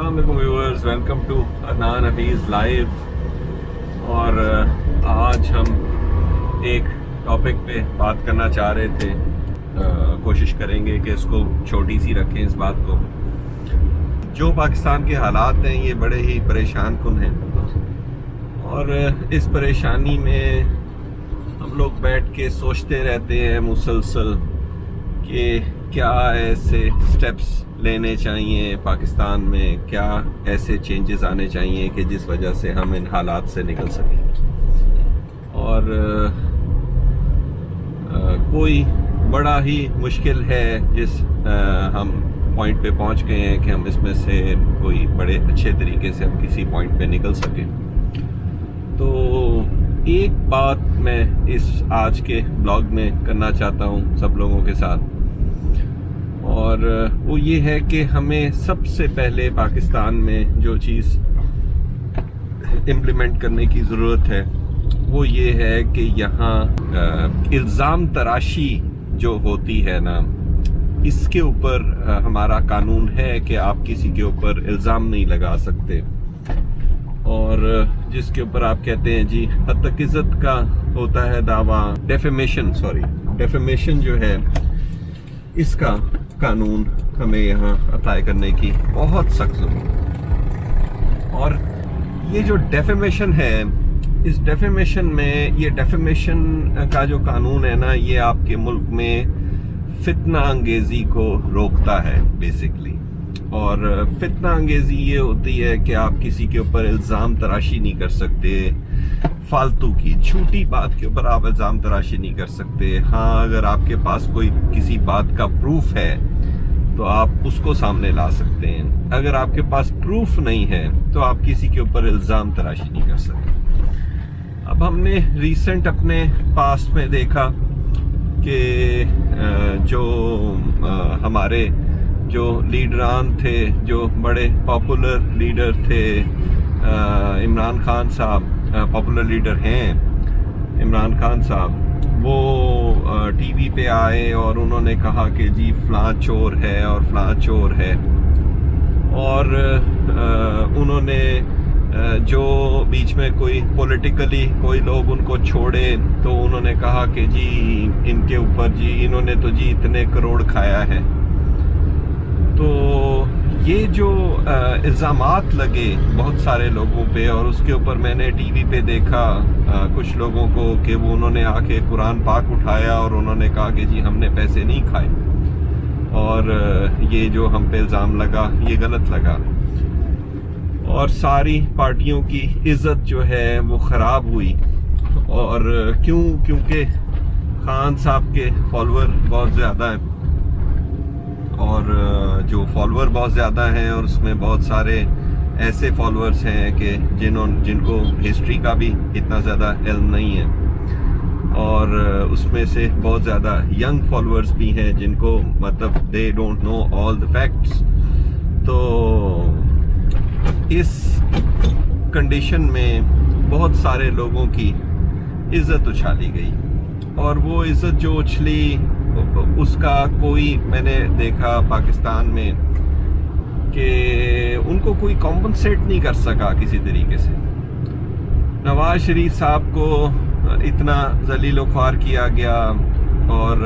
السلام علیکم viewers, welcome to Adnan Hafeez live. اور آج ہم ایک ٹاپک پہ بات کرنا چاہ رہے تھے. کوشش کریں گے کہ اس کو چھوٹی سی رکھیں. اس بات کو جو پاکستان کے حالات ہیں یہ بڑے ہی پریشان کن ہیں، اور اس پریشانی میں ہم لوگ بیٹھ کے سوچتے رہتے ہیں مسلسل کہ کیا ایسے سٹیپس لینے چاہیے پاکستان میں، کیا ایسے چینجز آنے چاہیے کہ جس وجہ سے ہم ان حالات سے نکل سکیں. اور کوئی بڑا ہی مشکل ہے جس ہم پوائنٹ پہ پہنچ گئے ہیں کہ ہم اس میں سے کوئی بڑے اچھے طریقے سے ہم کسی پوائنٹ پہ نکل سکیں. تو ایک بات میں اس آج کے بلاگ میں کرنا چاہتا ہوں سب لوگوں کے ساتھ، اور وہ یہ ہے کہ ہمیں سب سے پہلے پاکستان میں جو چیز امپلیمنٹ کرنے کی ضرورت ہے وہ یہ ہے کہ یہاں الزام تراشی جو ہوتی ہے نا، اس کے اوپر ہمارا قانون ہے کہ آپ کسی کے اوپر الزام نہیں لگا سکتے. اور جس کے اوپر آپ کہتے ہیں جی حتک عزت کا ہوتا ہے دعویٰ، ڈیفیمیشن جو ہے اس کا قانون ہمیں یہاں اپلائی کرنے کی بہت سخت ضرورت ہے. اور یہ جو ڈیفیمیشن ہے، اس ڈیفیمیشن میں یہ ڈیفیمیشن کا جو قانون ہے نا، یہ آپ کے ملک میں فتنہ انگیزی کو روکتا ہے بیسکلی. اور فتنہ انگیزی یہ ہوتی ہے کہ آپ کسی کے اوپر الزام تراشی نہیں کر سکتے، فالتو کی چھوٹی بات کے اوپر آپ الزام تراشی نہیں کر سکتے. ہاں، اگر آپ کے پاس کوئی کسی بات کا پروف ہے تو آپ اس کو سامنے لا سکتے ہیں. اگر آپ کے پاس پروف نہیں ہے تو آپ کسی کے اوپر الزام تراشی نہیں کر سکتے. اب ہم نے ریسنٹ اپنے پاسٹ میں دیکھا کہ جو ہمارے جو لیڈران تھے، جو بڑے پاپولر لیڈر تھے، عمران خان صاحب پاپولر لیڈر ہیں، عمران خان صاحب، وہ ٹی وی پہ آئے اور انہوں نے کہا کہ جی فلاں چور ہے اور فلاں چور ہے. اور انہوں نے جو بیچ میں کوئی پولیٹیکلی کوئی لوگ ان کو چھوڑے تو انہوں نے کہا کہ جی ان کے اوپر جی انہوں نے تو جی اتنے کروڑ کھایا ہے. تو یہ جو الزامات لگے بہت سارے لوگوں پہ، اور اس کے اوپر میں نے ٹی وی پہ دیکھا کچھ لوگوں کو کہ وہ انہوں نے آ کے قرآن پاک اٹھایا اور انہوں نے کہا کہ جی ہم نے پیسے نہیں کھائے، اور یہ جو ہم پہ الزام لگا یہ غلط لگا. اور ساری پارٹیوں کی عزت جو ہے وہ خراب ہوئی. اور کیونکہ خان صاحب کے فالوور بہت زیادہ ہیں، اور جو فالوور بہت زیادہ ہیں اور اس میں بہت سارے ایسے فالوورز ہیں کہ جن کو ہسٹری کا بھی اتنا زیادہ علم نہیں ہے، اور اس میں سے بہت زیادہ ینگ فالوورز بھی ہیں جن کو مطلب they don't know all the facts. تو اس کنڈیشن میں بہت سارے لوگوں کی عزت اچھالی گئی، اور وہ عزت جو اچھلی اس کا کوئی میں نے دیکھا پاکستان میں کہ ان کو کوئی کمپنسیٹ نہیں کر سکا کسی طریقے سے. نواز شریف صاحب کو اتنا ذلیل و خوار کیا گیا، اور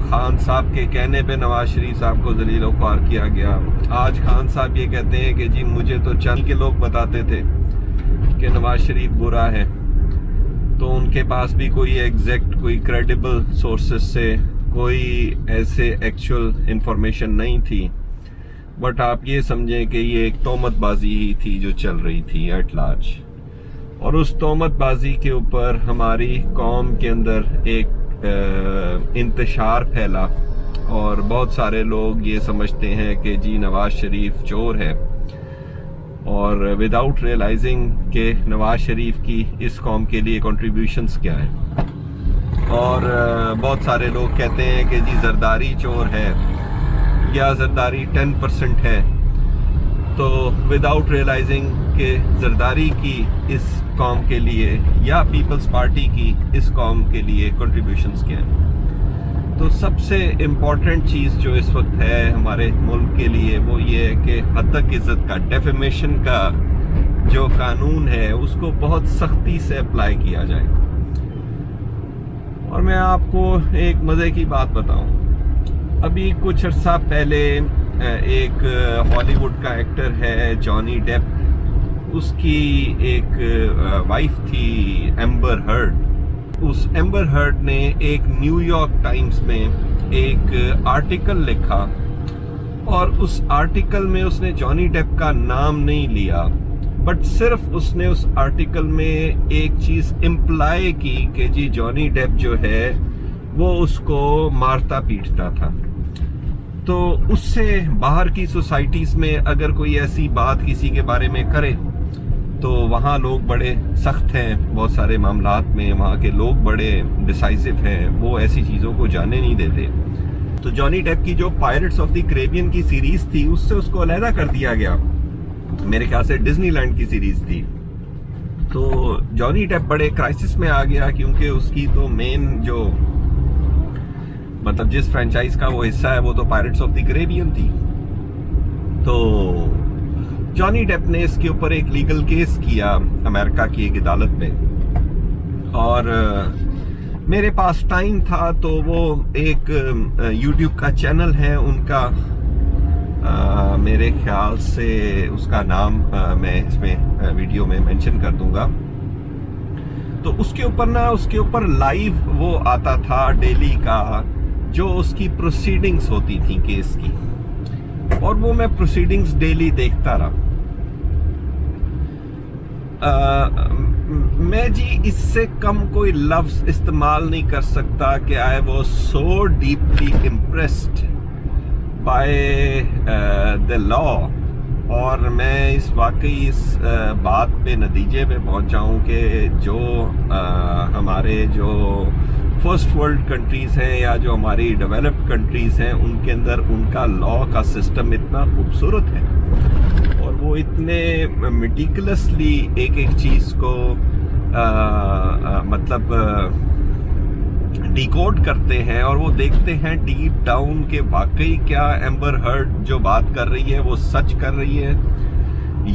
خان صاحب کے کہنے پہ نواز شریف صاحب کو ذلیل و خوار کیا گیا. آج خان صاحب یہ کہتے ہیں کہ جی مجھے تو چند کے لوگ بتاتے تھے کہ نواز شریف برا ہے، تو ان کے پاس بھی کوئی ایگزیکٹ کوئی کریڈیبل سورسز سے کوئی ایسے ایکچوئل انفارمیشن نہیں تھی. بٹ آپ یہ سمجھیں کہ یہ ایک تہمت بازی ہی تھی جو چل رہی تھی ایٹ لارج. اور اس تہمت بازی کے اوپر ہماری قوم کے اندر ایک انتشار پھیلا، اور بہت سارے لوگ یہ سمجھتے ہیں کہ جی نواز شریف چور ہے، اور وداؤٹ ریئلائزنگ کہ نواز شریف کی اس قوم کے لیے کنٹریبیوشنز کیا ہیں. اور بہت سارے لوگ کہتے ہیں کہ جی زرداری چور ہے یا زرداری 10% ہے. تو وداؤٹ ریئلائزنگ کہ زرداری کی اس قوم کے لیے یا پیپلز پارٹی کی اس قوم کے لیے کنٹریبیوشنز کیا ہیں. تو سب سے امپورٹنٹ چیز جو اس وقت ہے ہمارے ملک کے لیے وہ یہ ہے کہ ہتک عزت کا ڈیفیمیشن کا جو قانون ہے اس کو بہت سختی سے اپلائی کیا جائے. اور میں آپ کو ایک مزے کی بات بتاؤں. ابھی کچھ عرصہ پہلے ایک ہالی ووڈ کا ایکٹر ہے جانی ڈیپ, اس کی ایک وائف تھی ایمبر ہرڈ. اس ایمبر ہرڈ نے ایک نیو یارک ٹائمز میں ایک آرٹیکل لکھا اور اس آرٹیکل میں اس نے جانی ڈیپ کا نام نہیں لیا, بٹ صرف اس نے اس آرٹیکل میں ایک چیز امپلائی کی کہ جی جانی ڈیپ جو ہے وہ اس کو مارتا پیٹتا تھا. تو اس سے باہر کی سوسائٹیز میں اگر کوئی ایسی بات کسی کے بارے میں کرے تو وہاں لوگ بڑے سخت ہیں, بہت سارے معاملات میں وہاں کے لوگ بڑے ڈیسائسو ہیں, وہ ایسی چیزوں کو جانے نہیں دیتے. تو جانی ڈیپ کی جو پائرٹس آف دی کریبین کی سیریز تھی اس سے اس کو علیحدہ کر دیا گیا, میرے خیال سے ڈزنی لینڈ کی سیریز تھی. تو جانی ڈیپ بڑے کرائسس میں آ گیا کیونکہ اس کی تو مین جو مطلب جس فرینچائز کا وہ حصہ ہے وہ تو پائرٹس آف دی کریبین تھی. تو جانی ڈیپ نے اس کے اوپر ایک لیگل کیس کیا امریکہ کی ایک عدالت میں, اور میرے پاس ٹائم تھا تو وہ ایک یوٹیوب کا چینل ہے ان کا, میرے خیال سے اس کا نام میں اس میں ویڈیو میں مینشن کر دوں گا. تو اس کے اوپر لائیو وہ آتا تھا ڈیلی کا, جو اس کی پروسیڈنگز ہوتی تھیں کیس کی, اور وہ میں پروسیڈنگز ڈیلی دیکھتا رہا. میں جی اس سے کم کوئی لفظ استعمال نہیں کر سکتا کہ I was so deeply impressed by the law, اور میں واقعی اس بات پہ نتیجے پہ پہنچا ہوں کہ جو ہمارے جو فرسٹ ورلڈ کنٹریز ہیں یا جو ہماری ڈیولپڈ کنٹریز ہیں ان کے اندر ان کا لا کا سسٹم اتنا خوبصورت ہے اور وہ اتنے میٹیکولسلی ایک ایک چیز کو مطلب ڈیکوڈ کرتے ہیں, اور وہ دیکھتے ہیں ڈیپ ڈاؤن کہ واقعی کیا ایمبر ہرڈ جو بات کر رہی ہے وہ سچ کر رہی ہے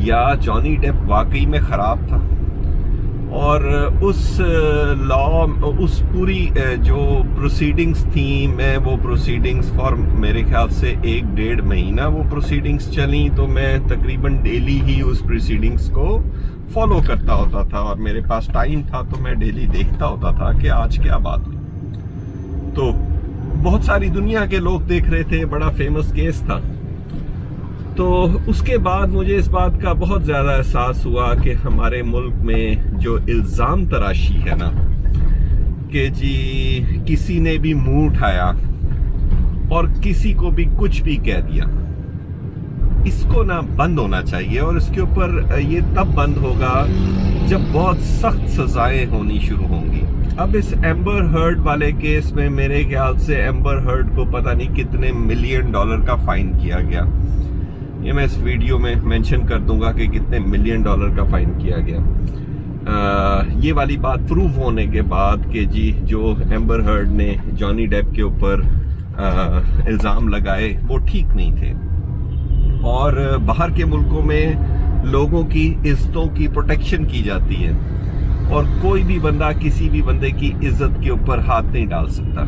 یا جانی ڈیپ واقعی میں خراب تھا. اور اس اس پوری جو پروسیڈنگز تھیں, میں وہ پروسیڈنگز فار میرے خیال سے 1-1.5 مہینہ وہ پروسیڈنگز چلیں, تو میں تقریباً ڈیلی ہی اس پروسیڈنگز کو فالو کرتا ہوتا تھا, اور میرے پاس ٹائم تھا تو میں ڈیلی دیکھتا ہوتا تھا کہ آج کیا بات ہوئی. تو بہت ساری دنیا کے لوگ دیکھ رہے تھے, بڑا فیمس کیس تھا. تو اس کے بعد مجھے اس بات کا بہت زیادہ احساس ہوا کہ ہمارے ملک میں جو الزام تراشی ہے نا کہ جی کسی نے بھی منہ اٹھایا اور کسی کو بھی کچھ بھی کہہ دیا, اس کو نا بند ہونا چاہیے. اور اس کے اوپر یہ تب بند ہوگا جب بہت سخت سزائیں ہونی شروع ہوں گی. اب اس ایمبر ہرڈ والے کیس میں میرے خیال سے ایمبر ہرڈ کو پتہ نہیں کتنے $1 ملین کا فائن کیا گیا. یہ میں اس ویڈیو میں مینشن کر دوں گا کہ کتنے $1 ملین کا فائن کیا گیا. یہ والی بات پروو ہونے کے بعد کہ جی جو ایمبر ہرڈ نے جانی ڈیپ کے اوپر الزام لگائے وہ ٹھیک نہیں تھے, اور باہر کے ملکوں میں لوگوں کی عزتوں کی پروٹیکشن کی جاتی ہے, اور کوئی بھی بندہ کسی بھی بندے کی عزت کے اوپر ہاتھ نہیں ڈال سکتا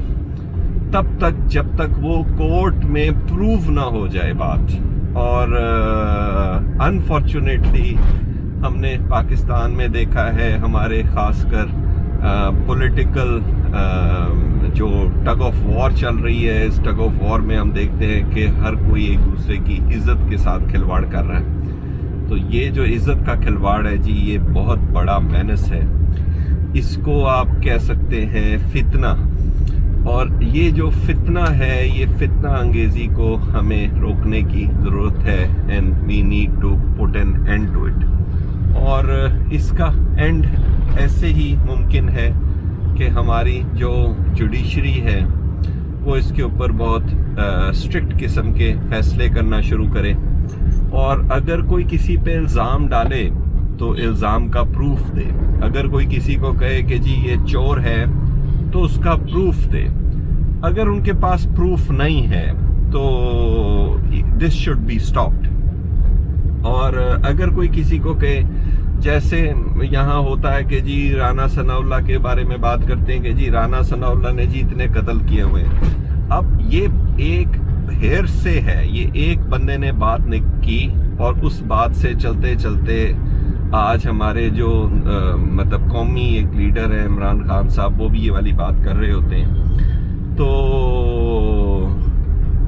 تب تک جب تک وہ کورٹ میں پروو نہ ہو جائے بات. اور انفارچونیٹلی ہم نے پاکستان میں دیکھا ہے, ہمارے خاص کر پولیٹیکل جو ٹگ آف وار چل رہی ہے, اس ٹگ آف وار میں ہم دیکھتے ہیں کہ ہر کوئی ایک دوسرے کی عزت کے ساتھ کھلواڑ کر رہا ہے. تو یہ جو عزت کا کھلواڑ ہے جی یہ بہت بڑا مینس ہے, اس کو آپ کہہ سکتے ہیں فتنہ. اور یہ جو فتنہ ہے یہ فتنہ انگیزی کو ہمیں روکنے کی ضرورت ہے, and we need to put an end to it. اور اس کا اینڈ ایسے ہی ممکن ہے کہ ہماری جو جوڈیشری ہے وہ اس کے اوپر بہت اسٹرکٹ قسم کے فیصلے کرنا شروع کرے, اور اگر کوئی کسی پہ الزام ڈالے تو الزام کا پروف دے. اگر کوئی کسی کو کہے کہ جی یہ چور ہے تو اس کا پروف دے. اگر ان کے پاس پروف نہیں ہے تو دس شوڈ بی اسٹاپڈ. اور اگر کوئی کسی کو کہ جیسے یہاں ہوتا ہے کہ جی رانا ثناءاللہ کے بارے میں بات کرتے ہیں کہ جی رانا ثناءاللہ نے جی اتنے قتل کیے ہوئے. اب یہ ایک ہیر سے ہے, یہ ایک بندے نے بات کی اور اس بات سے چلتے چلتے آج ہمارے جو مطلب قومی ایک لیڈر ہے عمران خان صاحب, وہ بھی یہ والی بات کر رہے ہوتے ہیں. تو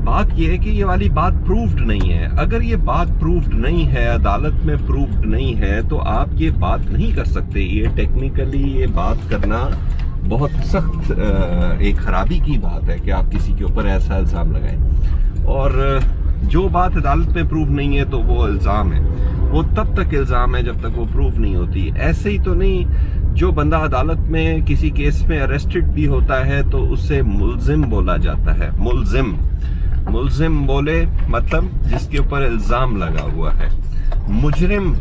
بات یہ ہے کہ یہ والی بات پروفڈ نہیں ہے. اگر یہ بات پروفڈ نہیں ہے, عدالت میں پروفڈ نہیں ہے, تو آپ یہ بات نہیں کر سکتے. یہ ٹیکنیکلی یہ بات کرنا بہت سخت ایک خرابی کی بات ہے کہ آپ کسی کے اوپر ایسا الزام لگائیں. اور جو بات عدالت میں پروف نہیں ہے تو وہ الزام ہے, وہ تب تک الزام ہے جب تک وہ پروف نہیں ہوتی. ایسے ہی تو نہیں جو بندہ عدالت میں کسی کیس میں اریسٹڈ بھی ہوتا ہے تو اسے ملزم بولا جاتا ہے. ملزم بولے مطلب جس کے اوپر الزام لگا ہوا ہے. مجرم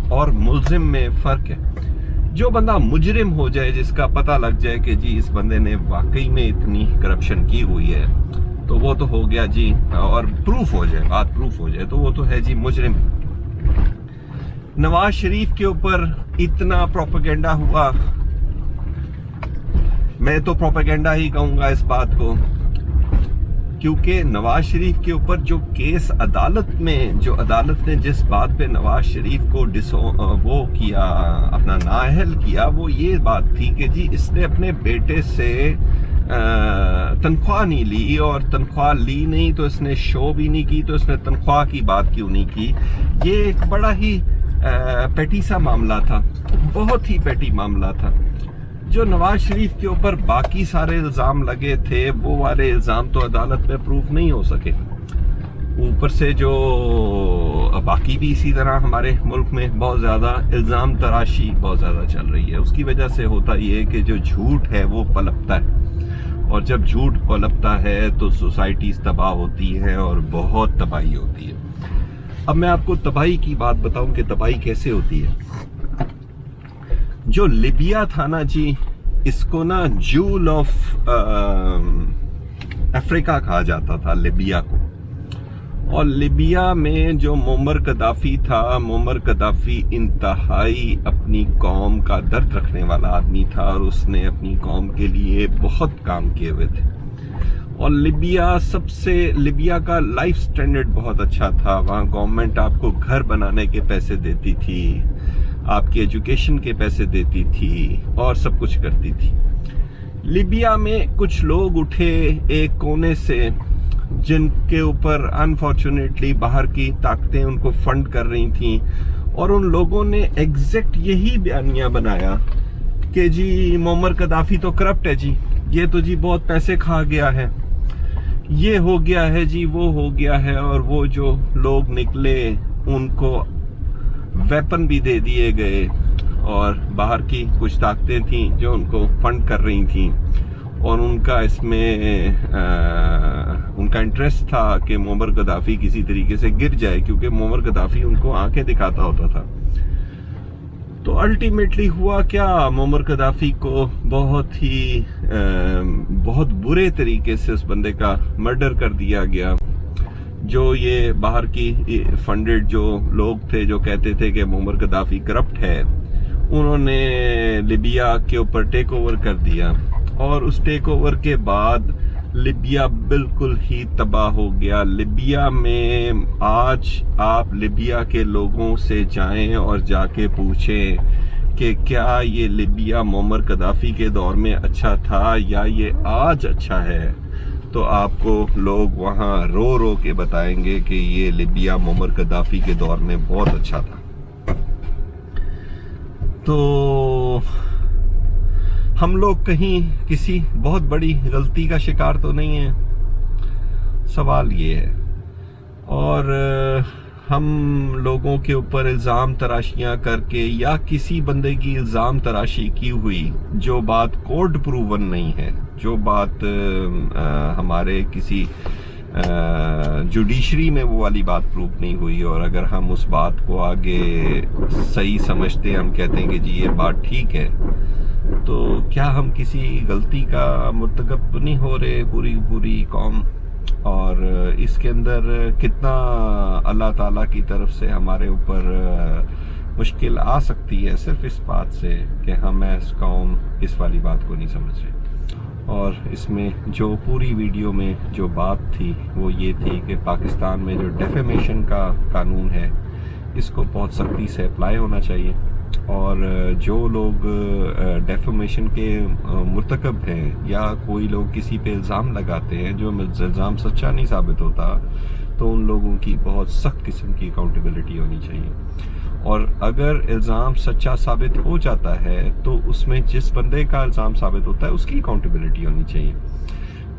اور ملزم میں فرق ہے. جو بندہ مجرم ہو جائے, جس کا پتہ لگ جائے کہ جی اس بندے نے واقعی میں اتنی کرپشن کی ہوئی ہے, تو وہ تو ہو گیا جی, اور پروف ہو جائے, بات پروف ہو جائے تو وہ تو ہے جی مجرم. نواز شریف کے اوپر اتنا پروپیگنڈا ہوا, میں تو پروپیگنڈا ہی کہوں گا اس بات کو, کیونکہ نواز شریف کے اوپر جو کیس عدالت نے جس بات پہ نواز شریف کو وہ کیا, اپنا نااہل کیا, وہ یہ بات تھی کہ جی اس نے اپنے بیٹے سے تنخواہ نہیں لی, اور تنخواہ لی نہیں تو اس نے شو بھی نہیں کی, تو اس نے تنخواہ کی بات کیوں نہیں کی. یہ ایک بڑا ہی پیٹی سا معاملہ تھا, بہت ہی پیٹی معاملہ تھا. جو نواز شریف کے اوپر باقی سارے الزام لگے تھے, وہ والے الزام تو عدالت میں پروف نہیں ہو سکے. اوپر سے جو باقی بھی اسی طرح ہمارے ملک میں بہت زیادہ الزام تراشی بہت زیادہ چل رہی ہے. اس کی وجہ سے ہوتا یہ ہے کہ جو جھوٹ ہے وہ پلپتا ہے, اور جب جھوٹ پلپتا ہے تو سوسائٹیز تباہ ہوتی ہیں اور بہت تباہی ہوتی ہے. اب میں آپ کو تباہی کی بات بتاؤں کہ تباہی کیسے ہوتی ہے. جو لیبیا تھا نا جی, اس کو نا جول آف افریقہ کہا جاتا تھا لیبیا کو. اور لیبیا میں جو معمر قذافی تھا, معمر قذافی انتہائی اپنی قوم کا درد رکھنے والا آدمی تھا, اور اس نے اپنی قوم کے لیے بہت کام کیے ہوئے تھے. اور لیبیا کا لائف سٹینڈرڈ بہت اچھا تھا. وہاں گورنمنٹ آپ کو گھر بنانے کے پیسے دیتی تھی, آپ کی ایجوکیشن کے پیسے دیتی تھی, اور سب کچھ کرتی تھی. لیبیا میں کچھ لوگ اٹھے ایک کونے سے, جن کے اوپر انفارچونیٹلی باہر کی طاقتیں ان کو فنڈ کر رہی تھیں, اور ان لوگوں نے ایگزیکٹ یہی بیانیہ بنایا کہ جی معمر قذافی تو کرپٹ ہے جی, یہ تو جی بہت پیسے کھا گیا ہے, یہ ہو گیا ہے جی, وہ ہو گیا ہے. اور وہ جو لوگ نکلے ان کو ویپن بھی دے دیے گئے, اور باہر کی کچھ طاقتیں تھیں جو ان کو فنڈ کر رہی تھیں, اور ان کا اس میں ان کا انٹرسٹ تھا کہ معمر قذافی کسی طریقے سے گر جائے, کیونکہ معمر قذافی ان کو آنکھیں دکھاتا ہوتا تھا. تو الٹیمیٹلی ہوا کیا, معمر قذافی کو بہت برے طریقے سے اس بندے کا مرڈر کر دیا گیا. جو یہ باہر کی فنڈڈ جو لوگ تھے جو کہتے تھے کہ معمر قذافی کرپٹ ہے, انہوں نے لیبیا کے اوپر ٹیک اوور کر دیا, اور اس ٹیک اوور کے بعد لیبیا بالکل ہی تباہ ہو گیا. لیبیا میں آج آپ لیبیا کے لوگوں سے جائیں اور جا کے پوچھیں کہ کیا یہ لیبیا معمر قذافی کے دور میں اچھا تھا یا یہ آج اچھا ہے, تو آپ کو لوگ وہاں رو رو کے بتائیں گے کہ یہ لیبیا معمر قذافی کے دور میں بہت اچھا تھا. تو ہم لوگ کہیں کسی بہت بڑی غلطی کا شکار تو نہیں ہیں, سوال یہ ہے. اور ہم لوگوں کے اوپر الزام تراشیاں کر کے, یا کسی بندے کی الزام تراشی کی ہوئی جو بات کورٹ پروون نہیں ہے, جو بات ہمارے کسی جوڈیشری میں وہ والی بات پروف نہیں ہوئی, اور اگر ہم اس بات کو آگے صحیح سمجھتے ہیں, ہم کہتے ہیں کہ جی یہ بات ٹھیک ہے, تو کیا ہم کسی غلطی کا مرتکب تو نہیں ہو رہے پوری قوم؟ اور اس کے اندر کتنا اللہ تعالیٰ کی طرف سے ہمارے اوپر مشکل آ سکتی ہے صرف اس بات سے کہ ہم اس قوم اس والی بات کو نہیں سمجھ رہے. اور اس میں جو پوری ویڈیو میں جو بات تھی وہ یہ تھی کہ پاکستان میں جو ڈیفیمیشن کا قانون ہے اس کو بہت سختی سے اپلائی ہونا چاہیے، اور جو لوگ ڈیفیمیشن کے مرتکب ہیں یا کوئی لوگ کسی پہ الزام لگاتے ہیں جو الزام سچا نہیں ثابت ہوتا تو ان لوگوں کی بہت سخت قسم کی اکاؤنٹیبلٹی ہونی چاہیے. اور اگر الزام سچا ثابت ہو جاتا ہے تو اس میں جس بندے کا الزام ثابت ہوتا ہے اس کی اکاؤنٹیبلٹی ہونی چاہیے.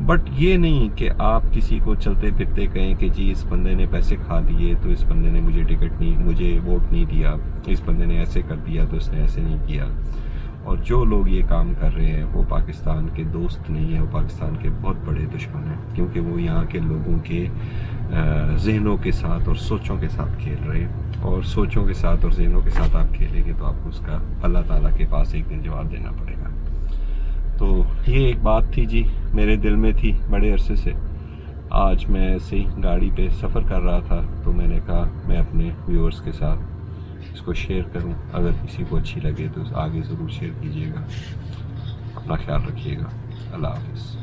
بٹ یہ نہیں کہ آپ کسی کو چلتے پھرتے کہیں کہ جی اس بندے نے پیسے کھا لیے تو اس بندے نے مجھے ووٹ نہیں دیا، اس بندے نے ایسے کر دیا تو اس نے ایسے نہیں کیا. اور جو لوگ یہ کام کر رہے ہیں وہ پاکستان کے دوست نہیں ہیں، وہ پاکستان کے بہت بڑے دشمن ہیں، کیونکہ وہ یہاں کے لوگوں کے ذہنوں کے ساتھ اور سوچوں کے ساتھ کھیل رہے ہیں. اور سوچوں کے ساتھ اور ذہنوں کے ساتھ آپ کھیلیں گے تو آپ کو اس کا اللہ تعالیٰ کے پاس ایک دن جواب دینا پڑے گا. تو یہ ایک بات تھی جی، میرے دل میں تھی بڑے عرصے سے. آج میں ایسے ہی گاڑی پہ سفر کر رہا تھا تو میں نے کہا میں اپنے ویورز کے ساتھ اس کو شیئر کروں. اگر کسی کو اچھی لگے تو آگے ضرور شیئر کیجیے گا. اپنا خیال رکھیے گا. اللہ حافظ.